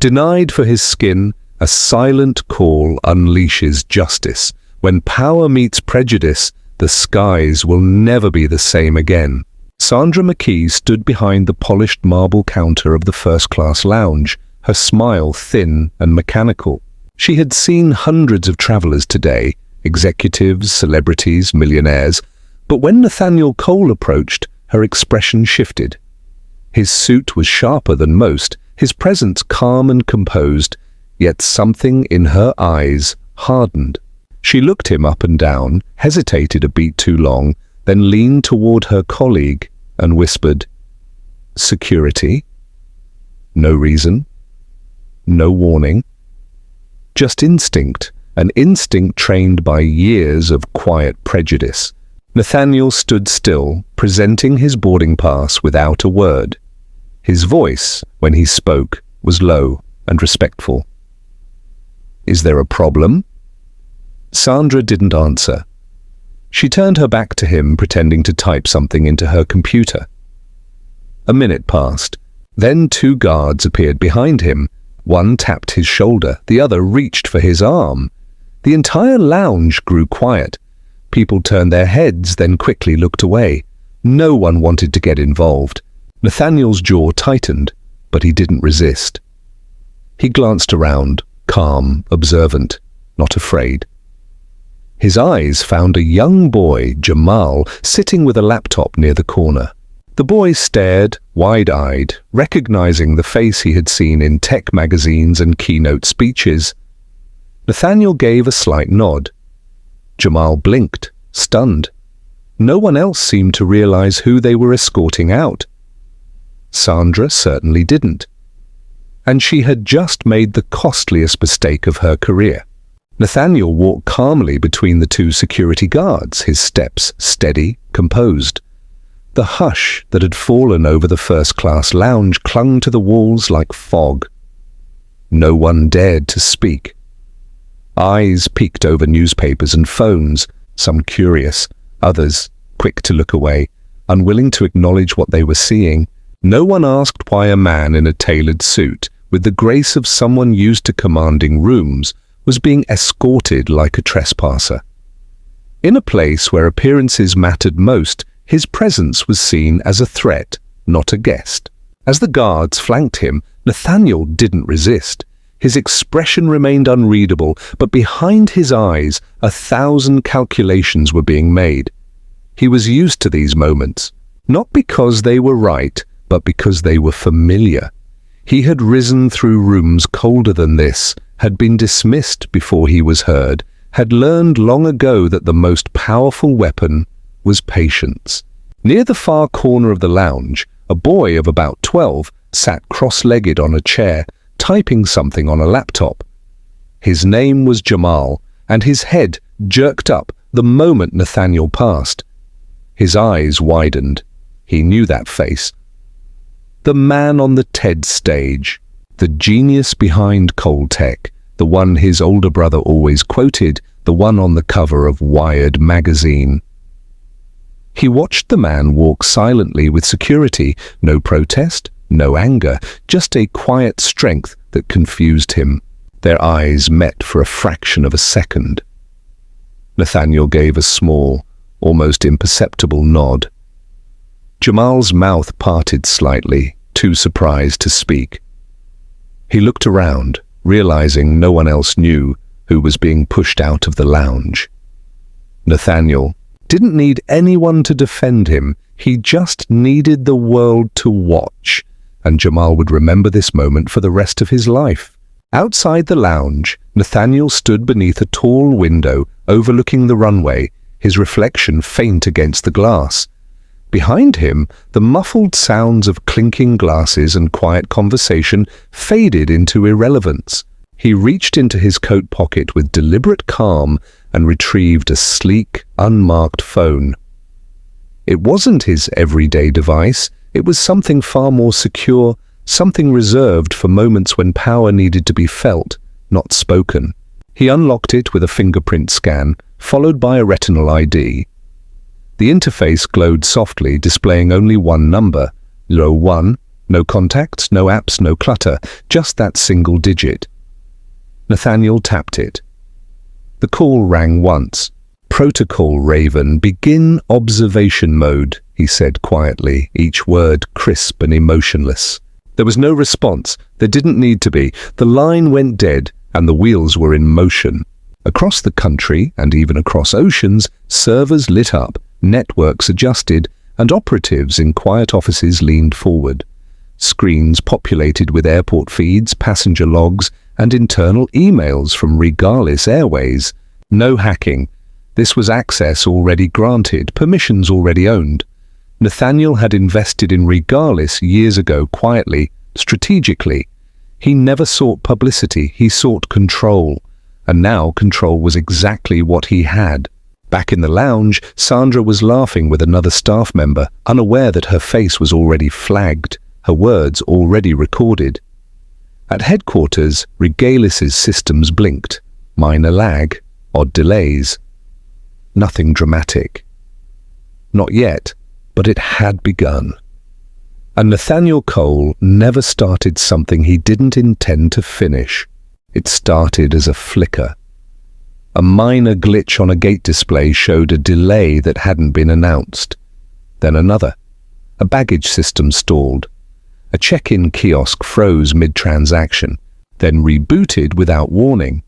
Denied for his skin, a silent call unleashes justice. When power meets prejudice, the skies will never be the same again. Sandra McKee stood behind the polished marble counter of the first-class lounge, her smile thin and mechanical. She had seen hundreds of travelers today, executives, celebrities, millionaires, but when Nathaniel Cole approached, her expression shifted. His suit was sharper than most, his presence calm and composed, yet something in her eyes hardened. She looked him up and down, hesitated a beat too long, then leaned toward her colleague and whispered, "Security? No reason? No warning? Just instinct, an instinct trained by years of quiet prejudice." Nathaniel stood still, presenting his boarding pass without a word. His voice, when he spoke, was low and respectful. "Is there a problem?" Sandra didn't answer. She turned her back to him, pretending to type something into her computer. A minute passed. Then two guards appeared behind him. One tapped his shoulder, the other reached for his arm. The entire lounge grew quiet. People turned their heads, then quickly looked away. No one wanted to get involved. Nathaniel's jaw tightened, but he didn't resist. He glanced around, calm, observant, not afraid. His eyes found a young boy, Jamal, sitting with a laptop near the corner. The boy stared, wide-eyed, recognizing the face he had seen in tech magazines and keynote speeches. Nathaniel gave a slight nod. Jamal blinked, stunned. No one else seemed to realize who they were escorting out. Sandra certainly didn't. And she had just made the costliest mistake of her career. Nathaniel walked calmly between the two security guards, his steps steady, composed. The hush that had fallen over the first-class lounge clung to the walls like fog. No one dared to speak. Eyes peeked over newspapers and phones, some curious, others quick to look away, unwilling to acknowledge what they were seeing. No one asked why a man in a tailored suit, with the grace of someone used to commanding rooms, was being escorted like a trespasser. In a place where appearances mattered most, his presence was seen as a threat, not a guest. As the guards flanked him, Nathaniel didn't resist. His expression remained unreadable, but behind his eyes 1,000 calculations were being made. He was used to these moments, not because they were right, but because they were familiar. He had risen through rooms colder than this, had been dismissed before he was heard, had learned long ago that the most powerful weapon was patience. Near the far corner of the lounge, a boy of about 12 sat cross-legged on a chair, typing something on a laptop. His name was Jamal, and his head jerked up the moment Nathaniel passed. His eyes widened. He knew that face. The man on the TED stage, the genius behind Cole Tech, the one his older brother always quoted, the one on the cover of Wired magazine. He watched the man walk silently with security, no protest, no anger, just a quiet strength that confused him. Their eyes met for a fraction of a second. Nathaniel gave a small, almost imperceptible nod. Jamal's mouth parted slightly, too surprised to speak. He looked around, realizing no one else knew who was being pushed out of the lounge. Nathaniel didn't need anyone to defend him. He just needed the world to watch, and Jamal would remember this moment for the rest of his life. Outside the lounge, Nathaniel stood beneath a tall window overlooking the runway, his reflection faint against the glass. Behind him, the muffled sounds of clinking glasses and quiet conversation faded into irrelevance. He reached into his coat pocket with deliberate calm and retrieved a sleek, unmarked phone. It wasn't his everyday device. It was something far more secure, something reserved for moments when power needed to be felt, not spoken. He unlocked it with a fingerprint scan, followed by a retinal ID. The interface glowed softly, displaying only one number, 01 No contacts, no apps, no clutter, just that single digit. Nathaniel tapped it. The call rang once. "Protocol, Raven, begin observation mode," he said quietly, each word crisp and emotionless. There was no response. There didn't need to be. The line went dead, and the wheels were in motion. Across the country, and even across oceans, servers lit up, networks adjusted, and operatives in quiet offices leaned forward. Screens populated with airport feeds, passenger logs, and internal emails from Regalis Airways. No hacking. This was access already granted, permissions already owned. Nathaniel had invested in Regalis years ago quietly, strategically. He never sought publicity, he sought control. And now control was exactly what he had. Back in the lounge, Sandra was laughing with another staff member, unaware that her face was already flagged, her words already recorded. At headquarters, Regalis's systems blinked. Minor lag, odd delays. Nothing dramatic. Not yet, but it had begun. And Nathaniel Cole never started something he didn't intend to finish. It started as a flicker. A minor glitch on a gate display showed a delay that hadn't been announced. Then another. A baggage system stalled. A check-in kiosk froze mid-transaction, then rebooted without warning.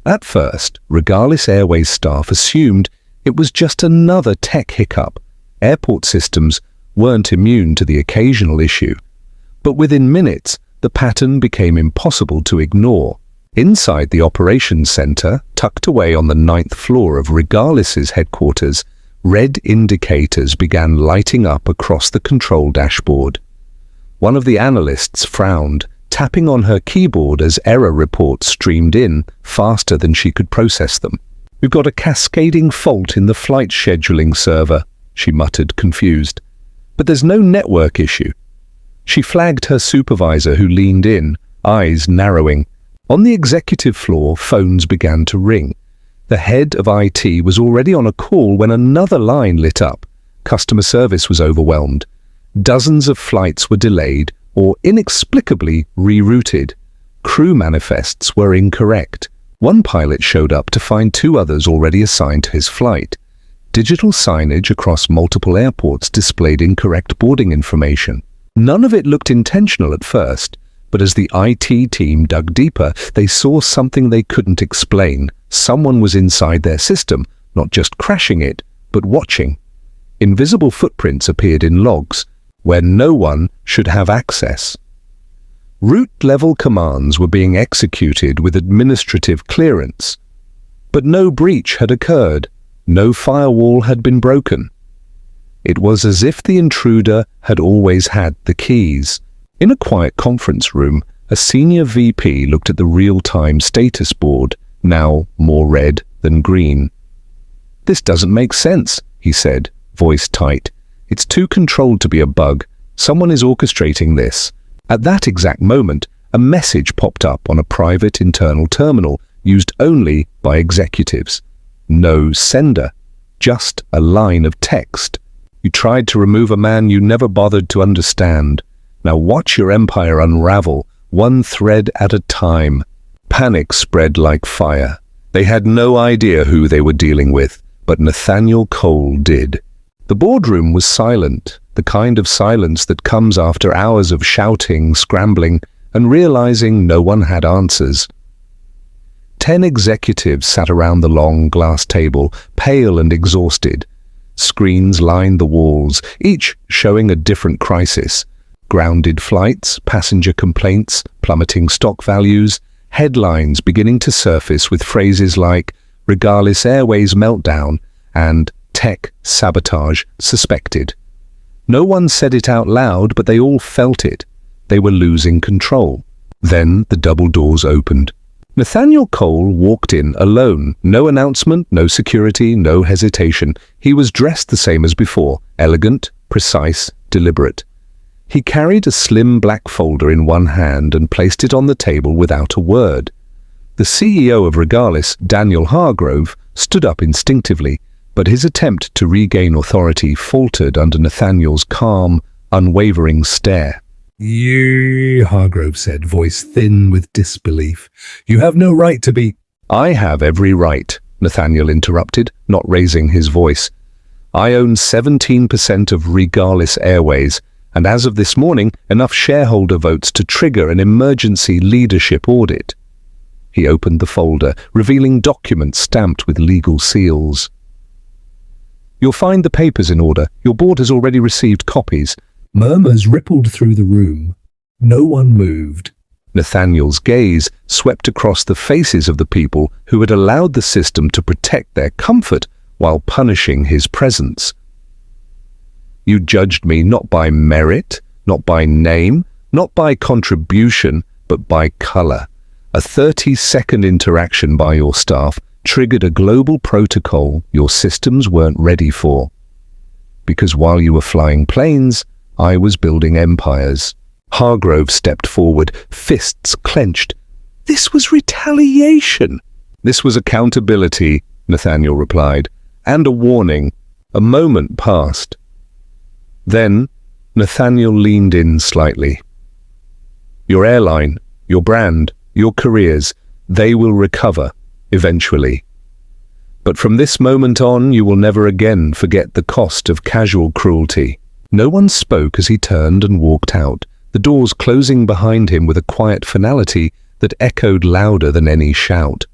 At first, Regalis Airways staff assumed it was just another tech hiccup. Airport systems weren't immune to the occasional issue. But within minutes, the pattern became impossible to ignore. Inside the operations center, tucked away on the 9th floor of Regalis's headquarters, red indicators began lighting up across the control dashboard. One of the analysts frowned, tapping on her keyboard as error reports streamed in faster than she could process them. "We've got a cascading fault in the flight scheduling server," she muttered, confused. "But there's no network issue." She flagged her supervisor, who leaned in, eyes narrowing. On the executive floor, phones began to ring. The head of IT was already on a call when another line lit up. Customer service was overwhelmed. Dozens of flights were delayed or inexplicably rerouted. Crew manifests were incorrect. One pilot showed up to find 2 others already assigned to his flight. Digital signage across multiple airports displayed incorrect boarding information. None of it looked intentional at first, but as the IT team dug deeper, they saw something they couldn't explain. Someone was inside their system, not just crashing it, but watching. Invisible footprints appeared in logs, where no one should have access. Route-level commands were being executed with administrative clearance. But no breach had occurred. No firewall had been broken. It was as if the intruder had always had the keys. In a quiet conference room, a senior VP looked at the real-time status board, now more red than green. "This doesn't make sense," he said, voice tight. "It's too controlled to be a bug. Someone is orchestrating this." At that exact moment, a message popped up on a private internal terminal used only by executives. No sender, just a line of text. "You tried to remove a man you never bothered to understand. Now watch your empire unravel, one thread at a time." Panic spread like fire. They had no idea who they were dealing with, but Nathaniel Cole did. The boardroom was silent, the kind of silence that comes after hours of shouting, scrambling, and realizing no one had answers. 10 executives sat around the long glass table, pale and exhausted. Screens lined the walls, each showing a different crisis. Grounded flights, passenger complaints, plummeting stock values, headlines beginning to surface with phrases like "Regalis Airways meltdown" and "tech sabotage suspected." No one said it out loud, but they all felt it. They were losing control. Then the double doors opened. Nathaniel Cole walked in alone. No announcement, no security, no hesitation. He was dressed the same as before, elegant, precise, deliberate. He carried a slim black folder in one hand and placed it on the table without a word. The CEO of Regalis, Daniel Hargrove, stood up instinctively, but his attempt to regain authority faltered under Nathaniel's calm, unwavering stare. "You," Hargrove said, voice thin with disbelief. "You have no right to be—" "I have every right," Nathaniel interrupted, not raising his voice. "I own 17% of Regalis Airways, and as of this morning, enough shareholder votes to trigger an emergency leadership audit." He opened the folder, revealing documents stamped with legal seals. "You'll find the papers in order. Your board has already received copies." Murmurs rippled through the room. No one moved. Nathaniel's gaze swept across the faces of the people who had allowed the system to protect their comfort while punishing his presence. "You judged me not by merit, not by name, not by contribution, but by color. A 30-second interaction by your staff triggered a global protocol your systems weren't ready for. Because while you were flying planes, I was building empires." Hargrove stepped forward, fists clenched. "This was retaliation." "This was accountability," Nathaniel replied, "and a warning." A moment passed. Then Nathaniel leaned in slightly. "Your airline, your brand, your careers, they will recover, eventually. But from this moment on, you will never again forget the cost of casual cruelty." No one spoke as he turned and walked out, the doors closing behind him with a quiet finality that echoed louder than any shout.